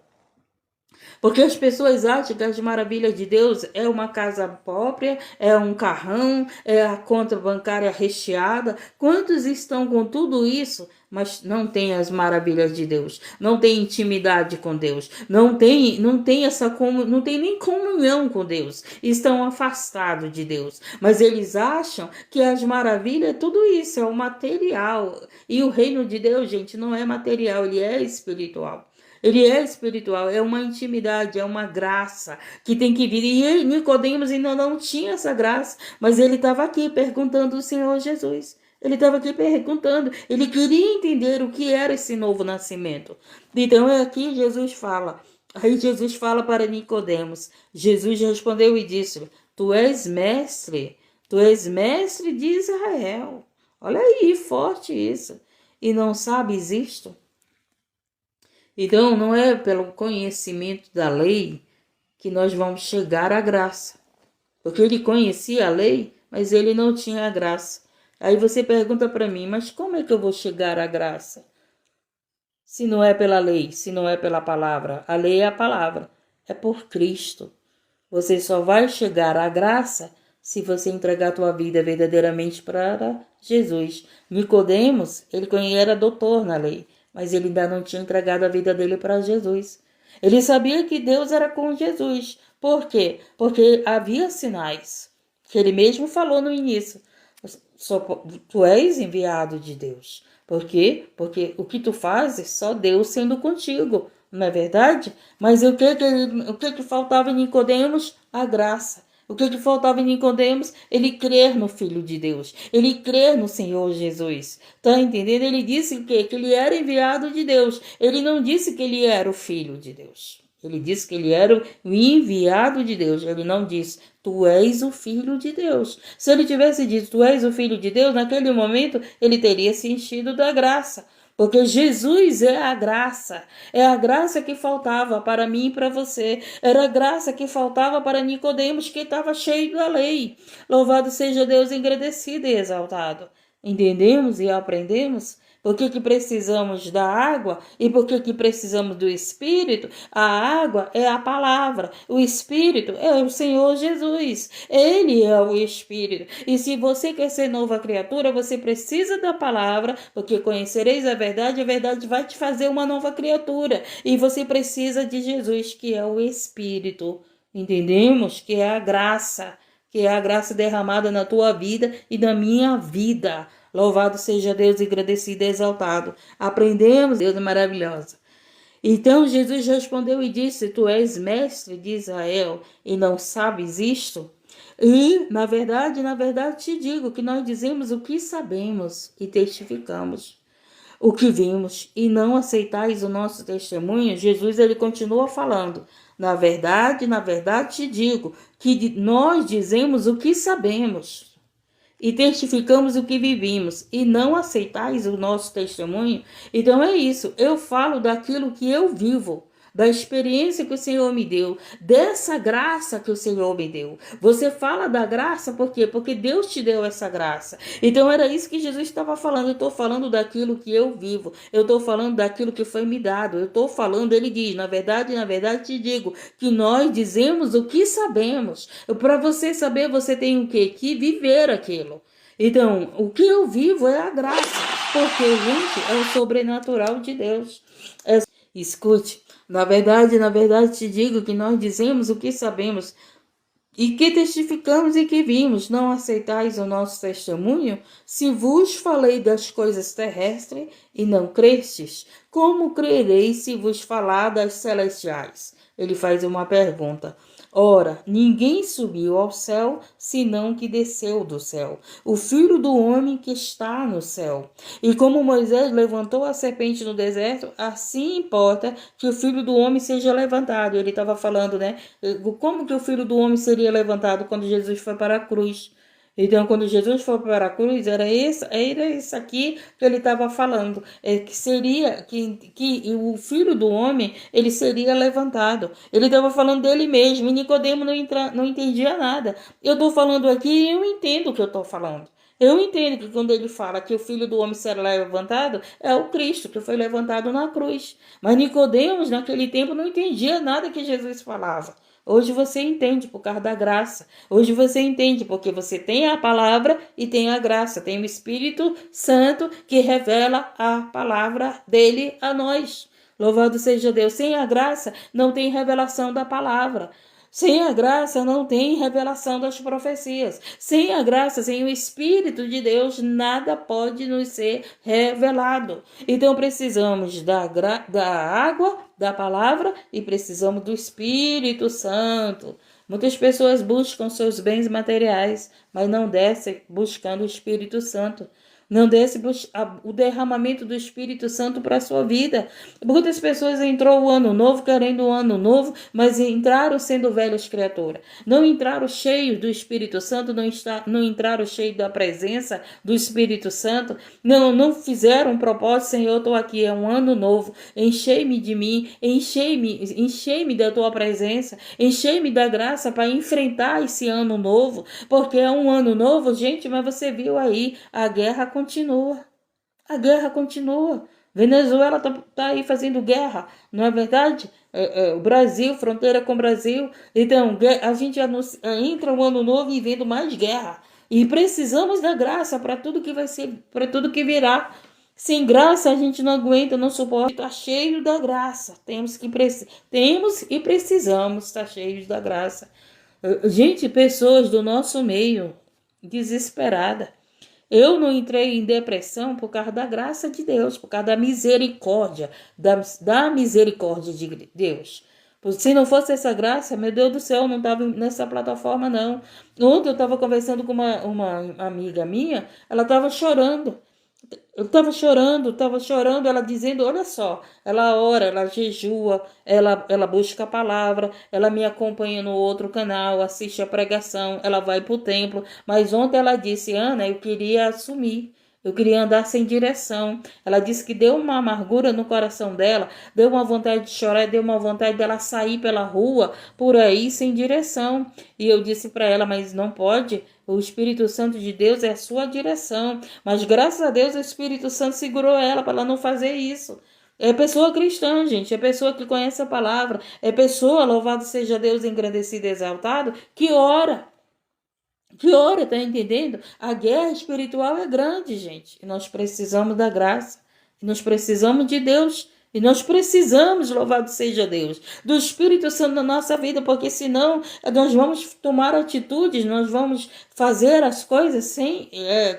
Porque as pessoas acham que as maravilhas de Deus é uma casa própria, é um carrão, é a conta bancária recheada. Quantos estão com tudo isso, mas não tem as maravilhas de Deus, não tem intimidade com Deus, não tem não tem nem comunhão com Deus, estão afastados de Deus, mas eles acham que as maravilhas é tudo isso, é o material. E o reino de Deus, gente, não é material, ele é espiritual. Ele é espiritual, é uma intimidade, é uma graça que tem que vir. E Nicodemos ainda não tinha essa graça, mas ele estava aqui perguntando ao Senhor Jesus. Ele estava aqui perguntando, ele queria entender o que era esse novo nascimento. Então é aqui Jesus fala. Aí Jesus fala para Nicodemos. Jesus respondeu e disse: tu és mestre de Israel. Olha aí, forte isso. E não sabes isto? Então, não é pelo conhecimento da lei que nós vamos chegar à graça. Porque ele conhecia a lei, mas ele não tinha a graça. Aí você pergunta para mim, mas como é que eu vou chegar à graça? Se não é pela lei, se não é pela palavra. A lei é a palavra, é por Cristo. Você só vai chegar à graça se você entregar a tua vida verdadeiramente para Jesus. Nicodemos, ele era doutor na lei, mas ele ainda não tinha entregado a vida dele para Jesus. Ele sabia que Deus era com Jesus. Por quê? Porque havia sinais, que ele mesmo falou no início. Tu és enviado de Deus. Por quê? Porque o que tu fazes, só Deus sendo contigo. Não é verdade? Mas o que faltava em Nicodemos? A graça. O que faltava em Nicodemos? Ele crer no Filho de Deus. Ele crer no Senhor Jesus. Tá entendendo? Ele disse que ele era enviado de Deus. Ele não disse que ele era o Filho de Deus. Ele disse que ele era o enviado de Deus. Ele não disse, tu és o filho de Deus. Se ele tivesse dito, tu és o filho de Deus, naquele momento ele teria se enchido da graça. Porque Jesus é a graça que faltava para mim e para você, era a graça que faltava para Nicodemos, que estava cheio da lei. Louvado seja Deus, engrandecido e exaltado. Entendemos e aprendemos? Por que precisamos da água e por que precisamos do Espírito? A água é a palavra, o Espírito é o Senhor Jesus, Ele é o Espírito. E se você quer ser nova criatura, você precisa da palavra, porque conhecereis a verdade vai te fazer uma nova criatura. E você precisa de Jesus, que é o Espírito. Entendemos? Que é a graça derramada na tua vida e na minha vida. Louvado seja Deus, engrandecido e exaltado. Aprendemos, Deus é maravilhoso. Então Jesus respondeu e disse, tu és mestre de Israel e não sabes isto? E, na verdade te digo que nós dizemos o que sabemos e testificamos o que vimos e não aceitais o nosso testemunho. Jesus, ele continua falando, na verdade te digo que nós dizemos o que sabemos e testificamos o que vivimos, e não aceitais o nosso testemunho. Então é isso, eu falo daquilo que eu vivo, da experiência que o Senhor me deu, dessa graça que o Senhor me deu. Você fala da graça por quê? Porque Deus te deu essa graça. Então era isso que Jesus estava falando. Eu estou falando daquilo que eu vivo, eu estou falando daquilo que foi me dado, eu estou falando, ele diz, na verdade te digo, que nós dizemos o que sabemos. Para você saber, você tem o quê? Que viver aquilo. Então, o que eu vivo é a graça, porque, gente, é o sobrenatural de Deus. Escute, na verdade te digo que nós dizemos o que sabemos e que testificamos e que vimos. Não aceitais o nosso testemunho? Se vos falei das coisas terrestres e não crestes, como crereis se vos falar das celestiais? Ele faz uma pergunta. Ora, ninguém subiu ao céu, senão que desceu do céu, o Filho do homem que está no céu. E como Moisés levantou a serpente no deserto, assim importa que o Filho do homem seja levantado. Ele estava falando, né? Como que o Filho do homem seria levantado quando Jesus foi para a cruz? Então, quando Jesus foi para a cruz, era isso aqui que ele estava falando, que seria que o Filho do Homem, ele seria levantado. Ele estava falando dele mesmo, e Nicodemo não entendia nada. Eu estou falando aqui e eu entendo o que eu estou falando. Eu entendo que quando ele fala que o Filho do Homem será levantado, é o Cristo que foi levantado na cruz. Mas Nicodemos, naquele tempo, não entendia nada que Jesus falava. Hoje você entende por causa da graça. Hoje você entende porque você tem a palavra e tem a graça. Tem o Espírito Santo que revela a palavra dele a nós. Louvado seja Deus. Sem a graça não tem revelação da palavra. Sem a graça não tem revelação das profecias. Sem a graça, sem o Espírito de Deus, nada pode nos ser revelado. Então precisamos da água, da palavra e precisamos do Espírito Santo. Muitas pessoas buscam seus bens materiais, mas não descem buscando o Espírito Santo. Não desce o derramamento do Espírito Santo para a sua vida. Muitas pessoas entrou o ano novo querendo um ano novo, mas entraram sendo velhas criaturas. Não entraram cheios do Espírito Santo, não entraram cheios da presença do Espírito Santo. Não fizeram um propósito, Senhor, eu estou aqui, é um ano novo. Enchei-me de mim, enchei-me da tua presença, enchei-me da graça para enfrentar esse ano novo, porque é um ano novo, gente, mas você viu aí, a guerra continua. A guerra continua. Venezuela tá aí fazendo guerra, não é verdade? O Brasil, fronteira com o Brasil. Então, a gente entra um ano novo e vendo mais guerra. E precisamos da graça para tudo que vai ser, para tudo que virá. Sem graça a gente não aguenta, não suporta. Está cheio da graça. Temos e precisamos estar cheios da graça. Gente, pessoas do nosso meio, desesperada. Eu não entrei em depressão por causa da graça de Deus, por causa da misericórdia, da misericórdia de Deus. Se não fosse essa graça, meu Deus do céu, eu não estava nessa plataforma, não. Ontem eu estava conversando com uma amiga minha, ela estava chorando. Eu estava chorando, ela dizendo, olha só, ela ora, ela jejua, ela busca a palavra, ela me acompanha no outro canal, assiste a pregação, ela vai para o templo, mas ontem ela disse, Ana, eu queria assumir, eu queria andar sem direção. Ela disse que deu uma amargura no coração dela, deu uma vontade de chorar, deu uma vontade dela sair pela rua, por aí, sem direção. E eu disse para ela, mas não pode, o Espírito Santo de Deus é a sua direção. Mas graças a Deus o Espírito Santo segurou ela para ela não fazer isso. É pessoa cristã, gente, é pessoa que conhece a palavra, é pessoa, louvado seja Deus, engrandecido e exaltado, que ora, tá entendendo? A guerra espiritual é grande, gente, e nós precisamos da graça, e nós precisamos de Deus, e nós precisamos, louvado seja Deus, do Espírito Santo na nossa vida, porque senão nós vamos tomar atitudes, nós vamos fazer as coisas sem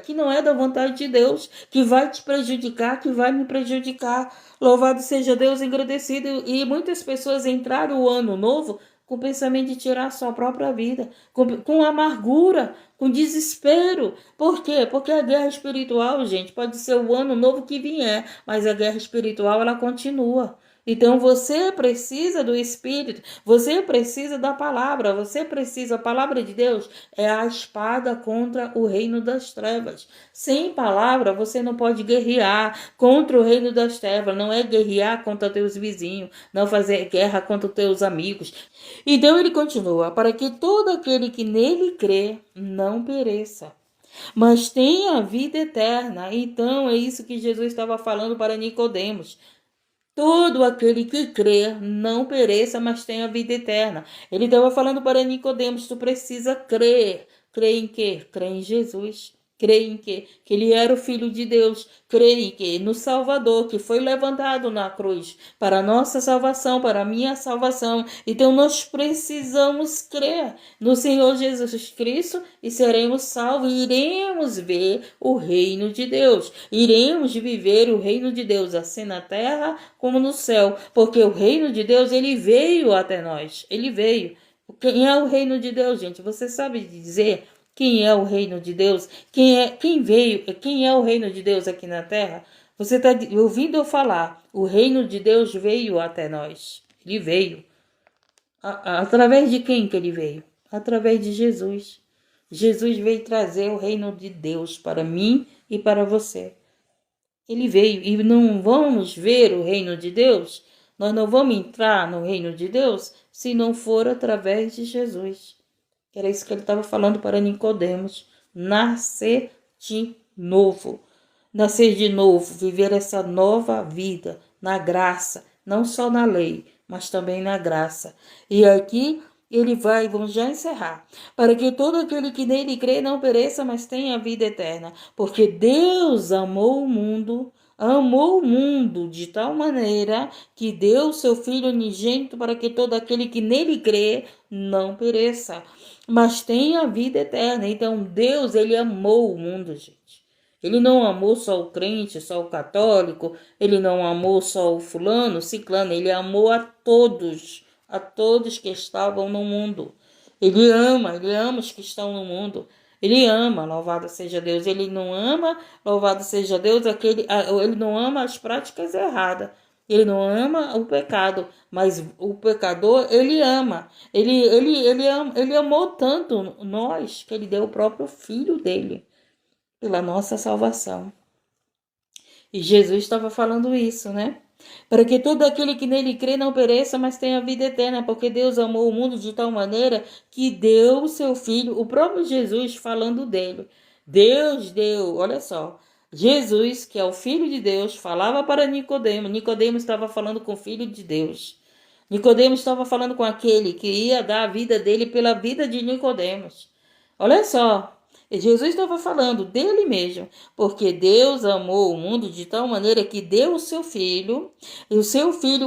que não é da vontade de Deus, que vai te prejudicar, que vai me prejudicar. Louvado seja Deus, engrandecido. E muitas pessoas entraram o ano novo com o pensamento de tirar a sua própria vida, com amargura, com desespero. Por quê? Porque a guerra espiritual, gente, pode ser o ano novo que vier, mas a guerra espiritual, ela continua. Então você precisa do Espírito, você precisa da palavra, você precisa, a palavra de Deus é a espada contra o reino das trevas. Sem palavra você não pode guerrear contra o reino das trevas, não é guerrear contra teus vizinhos, não fazer guerra contra teus amigos. Então ele continua, para que todo aquele que nele crê não pereça, mas tenha a vida eterna. Então é isso que Jesus estava falando para Nicodemos. Todo aquele que crê não pereça, mas tenha vida eterna. Ele estava falando para Nicodemos, tu precisa crer. Crer em quê? Crer em Jesus. Crer em quê? Que ele era o Filho de Deus. Crer em quê? No Salvador, que foi levantado na cruz para a nossa salvação, para a minha salvação. Então nós precisamos crer no Senhor Jesus Cristo e seremos salvos. Iremos ver o reino de Deus. Iremos viver o reino de Deus, assim na terra como no céu. Porque o reino de Deus, ele veio até nós. Ele veio. Quem é o reino de Deus, gente? Você sabe dizer quem é o reino de Deus? Quem veio? Quem é o reino de Deus aqui na terra? Você está ouvindo eu falar? O reino de Deus veio até nós. Ele veio. Através de quem que ele veio? Através de Jesus. Jesus veio trazer o reino de Deus para mim e para você. Ele veio e não vamos ver o reino de Deus, nós não vamos entrar no reino de Deus se não for através de Jesus. Era isso que ele estava falando para Nicodemos. Nascer de novo. Nascer de novo, viver essa nova vida na graça, não só na lei, mas também na graça. E aqui ele vai, vamos já encerrar, para que todo aquele que nele crê não pereça, mas tenha vida eterna. Porque Deus amou o mundo de tal maneira que deu o seu Filho unigênito para que todo aquele que nele crê não pereça, mas tenha vida eterna. Então Deus, ele amou o mundo, gente. Ele não amou só o crente, só o católico, ele não amou só o fulano, ciclano, ele amou a todos que estavam no mundo. Ele ama os que estão no mundo. Ele ama, louvado seja Deus. Ele não ama, louvado seja Deus, ele não ama as práticas erradas. Ele não ama o pecado, mas o pecador, ele ama. Ele amou tanto nós que ele deu o próprio filho dele pela nossa salvação. E Jesus estava falando isso, né? Para que todo aquele que nele crê não pereça, mas tenha vida eterna, porque Deus amou o mundo de tal maneira que deu o seu Filho, o próprio Jesus falando dele. Deus deu, olha só, Jesus, que é o Filho de Deus, falava para Nicodemo. Nicodemo estava falando com o Filho de Deus. Nicodemo estava falando com aquele que ia dar a vida dele pela vida de Nicodemos. Olha só, Jesus estava falando dele mesmo, porque Deus amou o mundo de tal maneira que deu o seu Filho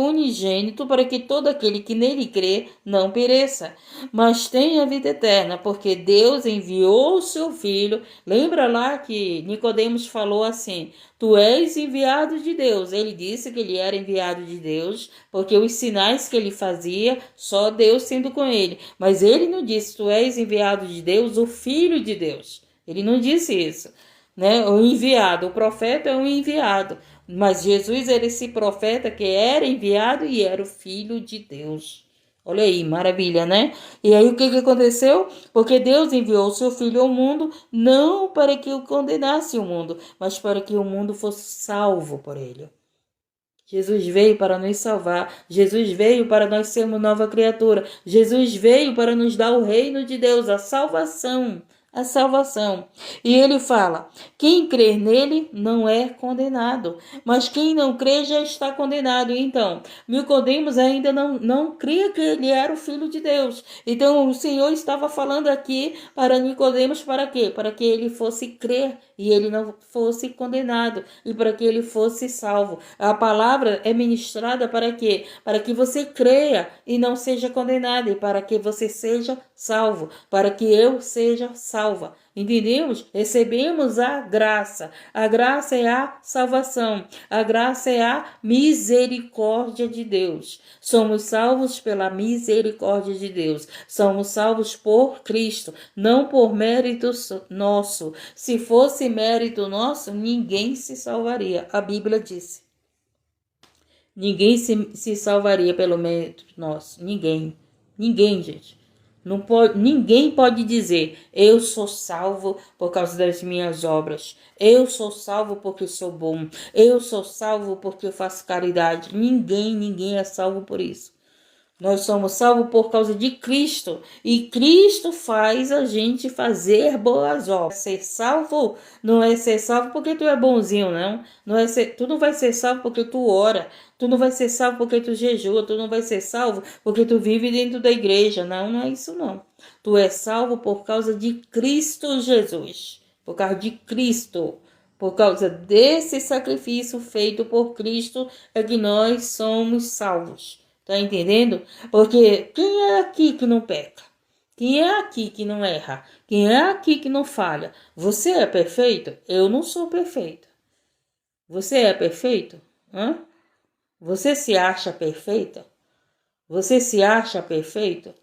unigênito, para que todo aquele que nele crê não pereça, mas tenha vida eterna, porque Deus enviou o seu Filho. Lembra lá que Nicodemos falou assim, tu és enviado de Deus. Ele disse que ele era enviado de Deus, porque os sinais que ele fazia, só Deus sendo com ele. Mas ele não disse, tu és enviado de Deus, o Filho de Deus. Ele não disse isso. né? O enviado, o profeta é um enviado, mas Jesus era esse profeta que era enviado e era o Filho de Deus. Olha aí, maravilha, né? E aí o que aconteceu? Porque Deus enviou o seu Filho ao mundo, não para que o condenasse o mundo, mas para que o mundo fosse salvo por ele. Jesus veio para nos salvar. Jesus veio para nós sermos nova criatura. Jesus veio para nos dar o reino de Deus, a salvação. A salvação. E ele fala: quem crer nele não é condenado, mas quem não crê já está condenado. Então, Nicodemos ainda não cria que ele era o Filho de Deus. Então, o Senhor estava falando aqui para Nicodemos para quê? Para que ele fosse crer e ele não fosse condenado, e para que ele fosse salvo. A palavra é ministrada para quê? Para que você creia e não seja condenado, e para que você seja salvo, para que eu seja salva. Entendemos? Recebemos a graça. A graça é a salvação. A graça é a misericórdia de Deus. Somos salvos pela misericórdia de Deus. Somos salvos por Cristo, não por mérito nosso. Se fosse mérito nosso, ninguém se salvaria. A Bíblia disse. Ninguém se salvaria pelo mérito nosso. Ninguém. Ninguém, gente. Não pode, ninguém pode dizer, eu sou salvo por causa das minhas obras. Eu sou salvo porque sou bom. Eu sou salvo porque eu faço caridade. Ninguém é salvo por isso. Nós somos salvos por causa de Cristo. E Cristo faz a gente fazer boas obras. Ser salvo não é ser salvo porque tu é bonzinho, não. Tu não vai ser salvo porque tu ora. Tu não vai ser salvo porque tu jejua. Tu não vai ser salvo porque tu vive dentro da igreja. Não é isso não. Tu é salvo por causa de Cristo Jesus. Por causa de Cristo. Por causa desse sacrifício feito por Cristo é que nós somos salvos. Tá entendendo? Porque quem é aqui que não peca? Quem é aqui que não erra? Quem é aqui que não falha? Você é perfeito? Eu não sou perfeito. Você é perfeito? Hã? Você se acha perfeita? Você se acha perfeito?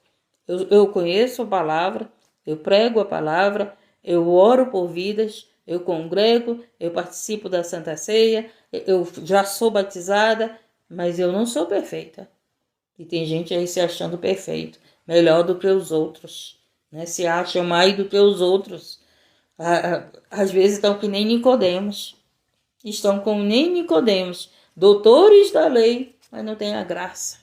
Eu conheço a palavra, eu prego a palavra, eu oro por vidas, eu congrego, eu participo da Santa Ceia, eu já sou batizada, mas eu não sou perfeita. E tem gente aí se achando perfeito, melhor do que os outros, né? Se acham mais do que os outros. Às vezes estão que nem Nicodemos. Estão como nem Nicodemos, doutores da lei, mas não tem a graça.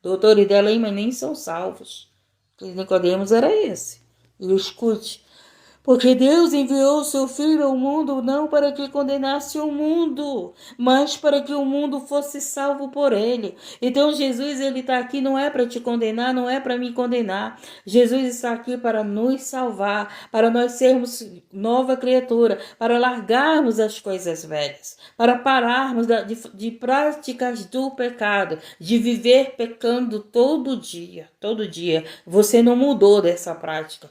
Doutores da lei, mas nem são salvos. Porque Nicodemos era esse. E escute. Porque Deus enviou o seu Filho ao mundo não para que condenasse o mundo, mas para que o mundo fosse salvo por ele. Então Jesus, ele está aqui não é para te condenar, não é para me condenar. Jesus está aqui para nos salvar, para nós sermos nova criatura, para largarmos as coisas velhas, para pararmos de práticas do pecado, de viver pecando todo dia. Todo dia. Você não mudou dessa prática.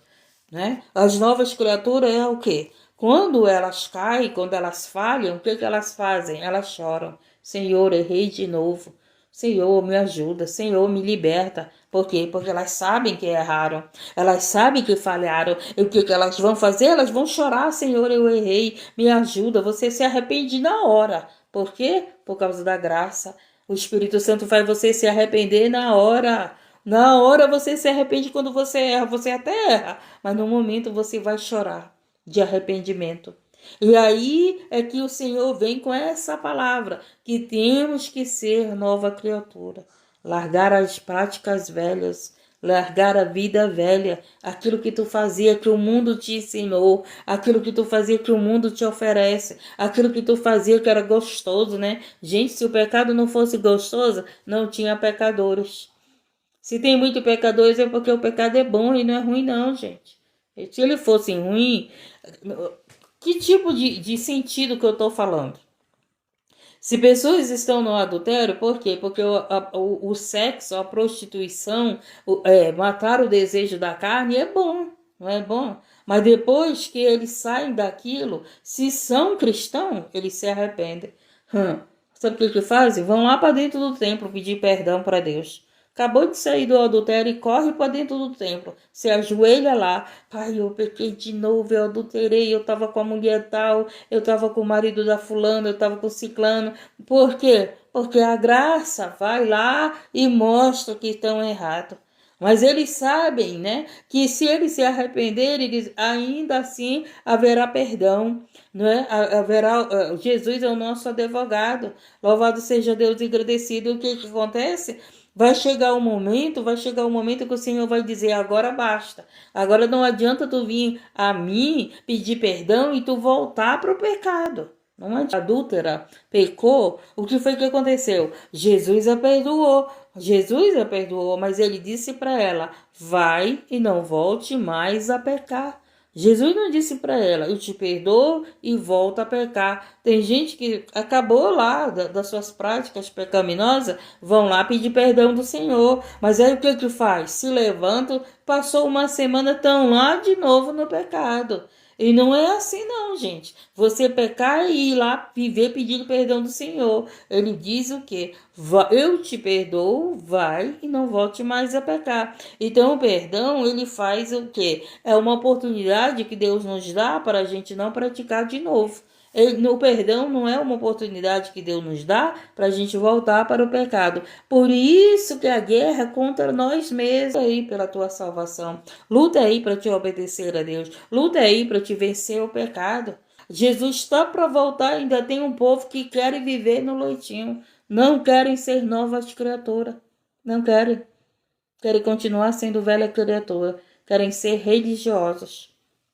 Né? As novas criaturas é o quê? Quando elas caem, quando elas falham, o que elas fazem? Elas choram. Senhor, errei de novo. Senhor, me ajuda. Senhor, me liberta. Por quê? Porque elas sabem que erraram. Elas sabem que falharam. E o que elas vão fazer? Elas vão chorar. Senhor, eu errei. Me ajuda. Você se arrepende na hora. Por quê? Por causa da graça. O Espírito Santo faz você se arrepender na hora. Na hora você se arrepende quando você erra, você até erra, mas no momento você vai chorar de arrependimento. E aí é que o Senhor vem com essa palavra, que temos que ser nova criatura, largar as práticas velhas, largar a vida velha, aquilo que tu fazia que o mundo te ensinou, aquilo que tu fazia que o mundo te oferece, aquilo que tu fazia que era gostoso, né? Gente, se o pecado não fosse gostoso, não tinha pecadores. Se tem muito pecadores é porque o pecado é bom e não é ruim não, gente. Se ele fosse ruim, que tipo de sentido que eu estou falando? Se pessoas estão no adultério, por quê? Porque o sexo, a prostituição, matar o desejo da carne é bom, não é bom? Mas depois que eles saem daquilo, se são cristãos, eles se arrependem. Sabe o que fazem? Vão lá para dentro do templo pedir perdão para Deus. acabou de sair do adultério e corre para dentro do templo, se ajoelha lá, pai, eu pequei de novo, eu adulterei, eu estava com a mulher tal, eu estava com o marido da fulana, eu estava com o ciclano. Por quê? Porque a graça vai lá e mostra que estão errados. Mas eles sabem, né, que se eles se arrependerem, eles, ainda assim haverá perdão, não é? Jesus é o nosso advogado. Louvado seja Deus e agradecido. O que acontece? Vai chegar o momento que o Senhor vai dizer, agora basta. Agora não adianta tu vir a mim pedir perdão e tu voltar para o pecado. Não adianta. A adúltera pecou, o que foi que aconteceu? Jesus a perdoou. Jesus a perdoou, mas ele disse para ela, vai e não volte mais a pecar. Jesus não disse para ela, eu te perdoo e volta a pecar. Tem gente que acabou lá das suas práticas pecaminosas, vão lá pedir perdão do Senhor. Mas aí o que faz? Se levantam, passou uma semana, estão lá de novo no pecado. E não é assim não, gente. Você pecar e ir lá viver pedindo perdão do Senhor. Ele diz o quê? Eu te perdoo, vai e não volte mais a pecar. Então o perdão, ele faz o quê? É uma oportunidade que Deus nos dá para a gente não praticar de novo. O perdão não é uma oportunidade que Deus nos dá para a gente voltar para o pecado. Por isso que a guerra é contra nós mesmos. Luta aí pela tua salvação. Luta aí para te obedecer a Deus. Luta aí para te vencer o pecado. Jesus está para voltar. Ainda tem um povo que quer viver no leitinho. Não querem ser novas criaturas. Não querem. Querem continuar sendo velha criatura. Querem ser religiosos.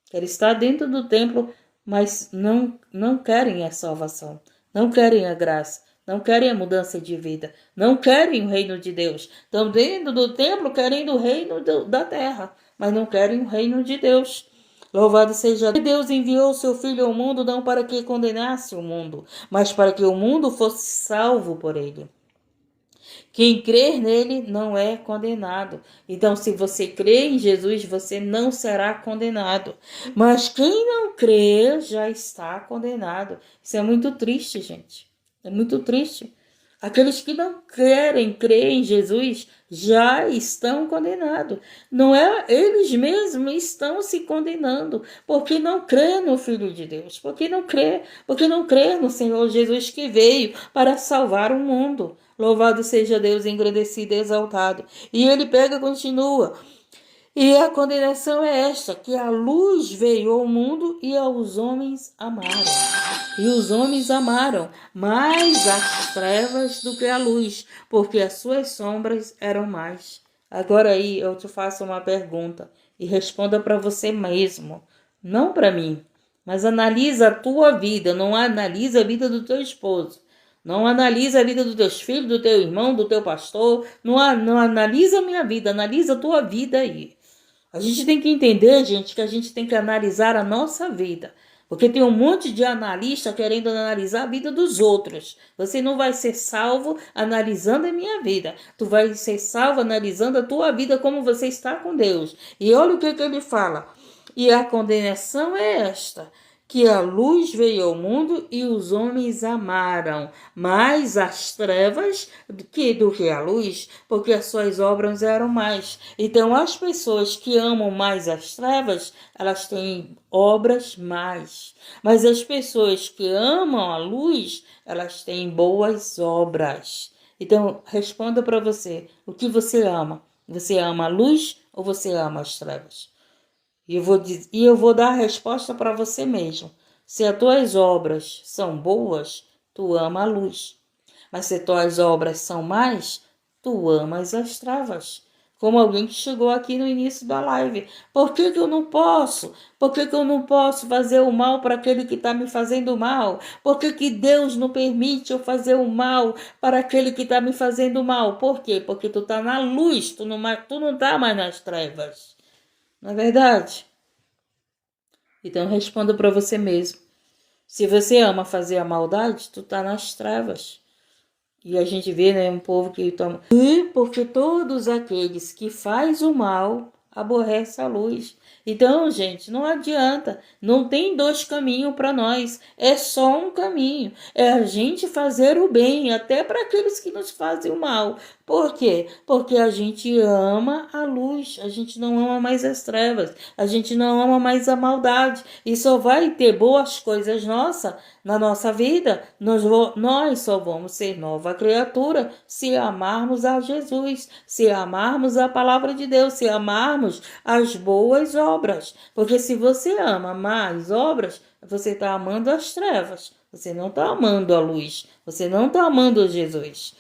Querem estar dentro do templo, mas não querem a salvação, não querem a graça, não querem a mudança de vida, não querem o reino de Deus. Estão dentro do templo querendo o reino da terra, mas não querem o reino de Deus. Louvado seja Deus. Deus enviou seu Filho ao mundo não para que condenasse o mundo, mas para que o mundo fosse salvo por ele. Quem crer nele não é condenado. Então, se você crê em Jesus, você não será condenado. Mas quem não crê já está condenado. Isso é muito triste, gente. É muito triste. Aqueles que não querem crer em Jesus já estão condenados. Não é, eles mesmos estão se condenando porque não crê no Filho de Deus, porque não crê no Senhor Jesus que veio para salvar o mundo. Louvado seja Deus, engrandecido e exaltado. E ele pega e continua. E a condenação é esta, que a luz veio ao mundo e aos homens amaram. E os homens amaram mais as trevas do que a luz, porque as suas sombras eram mais. Agora aí eu te faço uma pergunta e responda para você mesmo, não para mim, mas analisa a tua vida, não analisa a vida do teu esposo. Não analisa a vida dos teus filhos, do teu irmão, do teu pastor. Não analisa a minha vida, analisa a tua vida aí. A gente tem que entender, gente, que a gente tem que analisar a nossa vida. Porque tem um monte de analista querendo analisar a vida dos outros. Você não vai ser salvo analisando a minha vida. Tu vai ser salvo analisando a tua vida como você está com Deus. E olha o que ele fala. E a condenação é esta, que a luz veio ao mundo e os homens amaram mais as trevas do que a luz, porque as suas obras eram mais. Então, as pessoas que amam mais as trevas, elas têm obras mais. Mas as pessoas que amam a luz, elas têm boas obras. Então, responda para você, o que você ama? Você ama a luz ou você ama as trevas? E eu vou dar a resposta para você mesmo. Se as tuas obras são boas, tu ama a luz. Mas se as tuas obras são más, tu amas as trevas. Como alguém que chegou aqui no início da live. Por que eu não posso? Por que eu não posso fazer o mal para aquele que está me fazendo mal? Por que Deus não permite eu fazer o mal para aquele que está me fazendo mal? Por quê? Porque tu está na luz, tu não está mais nas trevas. Não é verdade? Então responda para você mesmo. Se você ama fazer a maldade, tu tá nas trevas. E a gente vê, né, um povo que toma... Porque todos aqueles que faz o mal aborrecem a luz. Então, gente, não adianta. Não tem dois caminhos para nós. É só um caminho. É a gente fazer o bem, até para aqueles que nos fazem o mal. Por quê? Porque a gente ama a luz, a gente não ama mais as trevas, a gente não ama mais a maldade. E só vai ter boas coisas na nossa vida. Nós só vamos ser nova criatura se amarmos a Jesus, se amarmos a palavra de Deus, se amarmos as boas obras. Porque se você ama mais obras, você está amando as trevas. Você não está amando a luz, você não está amando Jesus.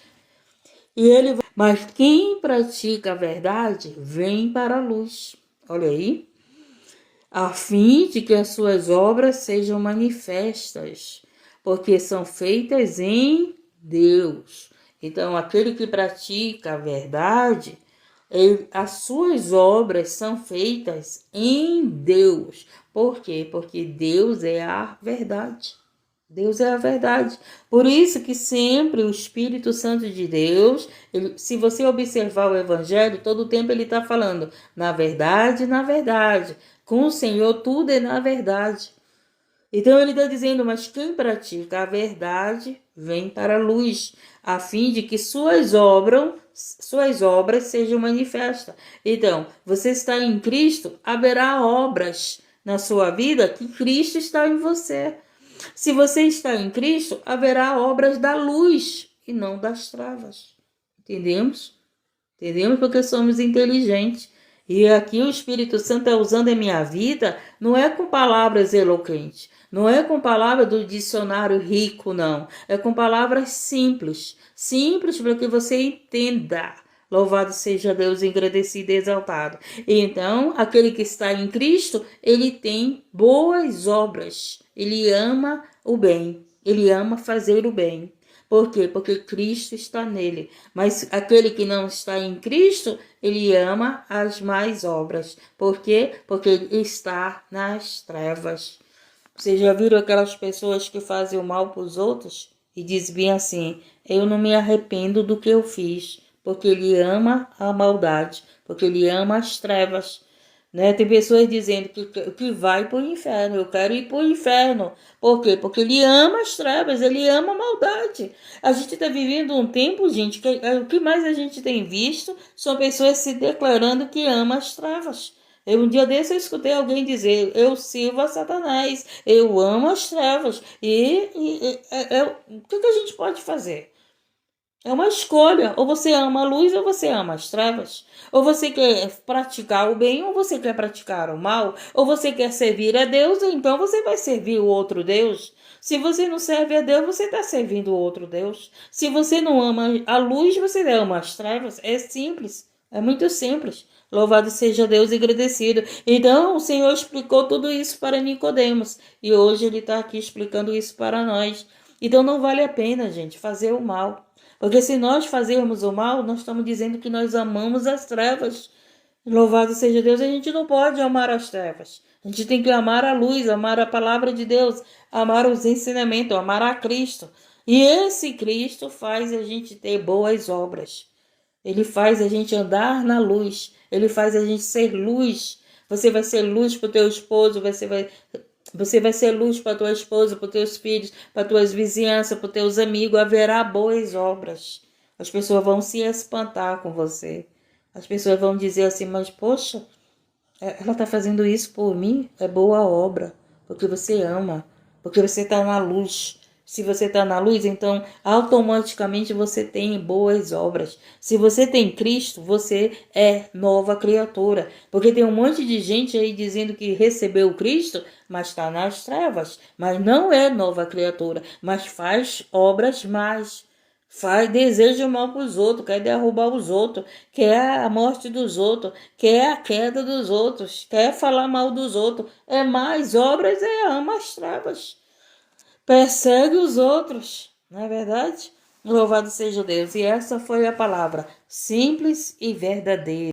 Mas quem pratica a verdade vem para a luz. Olha aí. A fim de que as suas obras sejam manifestas, porque são feitas em Deus. Então, aquele que pratica a verdade, as suas obras são feitas em Deus. Por quê? Porque Deus é a verdade. Deus é a verdade. Por isso que sempre o Espírito Santo de Deus, se você observar o Evangelho, todo o tempo ele está falando, na verdade, na verdade. Com o Senhor tudo é na verdade. Então ele está dizendo, mas quem pratica a verdade vem para a luz, a fim de que suas obras sejam manifestas. Então, você está em Cristo, haverá obras na sua vida que Cristo está em você. Se você está em Cristo, haverá obras da luz e não das trevas. Entendemos? Entendemos porque somos inteligentes. E aqui o Espírito Santo está usando a minha vida, não é com palavras eloquentes, não é com palavras do dicionário rico, não. É com palavras simples. Simples para que você entenda. Louvado seja Deus, engrandecido e exaltado. Então, aquele que está em Cristo, ele tem boas obras. Ele ama o bem. Ele ama fazer o bem. Por quê? Porque Cristo está nele. Mas aquele que não está em Cristo, ele ama as más obras. Por quê? Porque ele está nas trevas. Vocês já viram aquelas pessoas que fazem o mal para os outros? E dizem bem assim, eu não me arrependo do que eu fiz. Porque ele ama a maldade, porque ele ama as trevas. Né? Tem pessoas dizendo que vai para o inferno, eu quero ir para o inferno. Por quê? Porque ele ama as trevas, ele ama a maldade. A gente está vivendo um tempo, gente, que o que mais a gente tem visto são pessoas se declarando que amam as trevas. Um dia desse eu escutei alguém dizer, eu sirvo a Satanás, eu amo as trevas. O que a gente pode fazer? É uma escolha. Ou você ama a luz ou você ama as trevas. Ou você quer praticar o bem ou você quer praticar o mal. Ou você quer servir a Deus, então você vai servir o outro Deus. Se você não serve a Deus, você está servindo o outro Deus. Se você não ama a luz, você ama as trevas. É simples. É muito simples. Louvado seja Deus e agradecido. Então, o Senhor explicou tudo isso para Nicodemos. E hoje Ele está aqui explicando isso para nós. Então, não vale a pena, gente, fazer o mal. Porque se nós fazermos o mal, nós estamos dizendo que nós amamos as trevas. Louvado seja Deus, a gente não pode amar as trevas. A gente tem que amar a luz, amar a palavra de Deus, amar os ensinamentos, amar a Cristo. E esse Cristo faz a gente ter boas obras. Ele faz a gente andar na luz. Ele faz a gente ser luz. Você vai ser luz para o teu esposo, você vai ser luz para tua esposa, para teus filhos, para tuas vizinhanças, para teus amigos. Haverá boas obras. As pessoas vão se espantar com você. As pessoas vão dizer assim, mas poxa, ela está fazendo isso por mim? É boa obra, porque você ama, porque você está na luz. Se você está na luz, então automaticamente você tem boas obras. Se você tem Cristo, você é nova criatura. Porque tem um monte de gente aí dizendo que recebeu Cristo, mas está nas trevas. Mas não é nova criatura, mas faz obras más. Deseja o mal para os outros, quer derrubar os outros, quer a morte dos outros, quer a queda dos outros, quer falar mal dos outros. É mais obras, ama as trevas. Persegue os outros, não é verdade? Louvado seja Deus. E essa foi a palavra simples e verdadeira.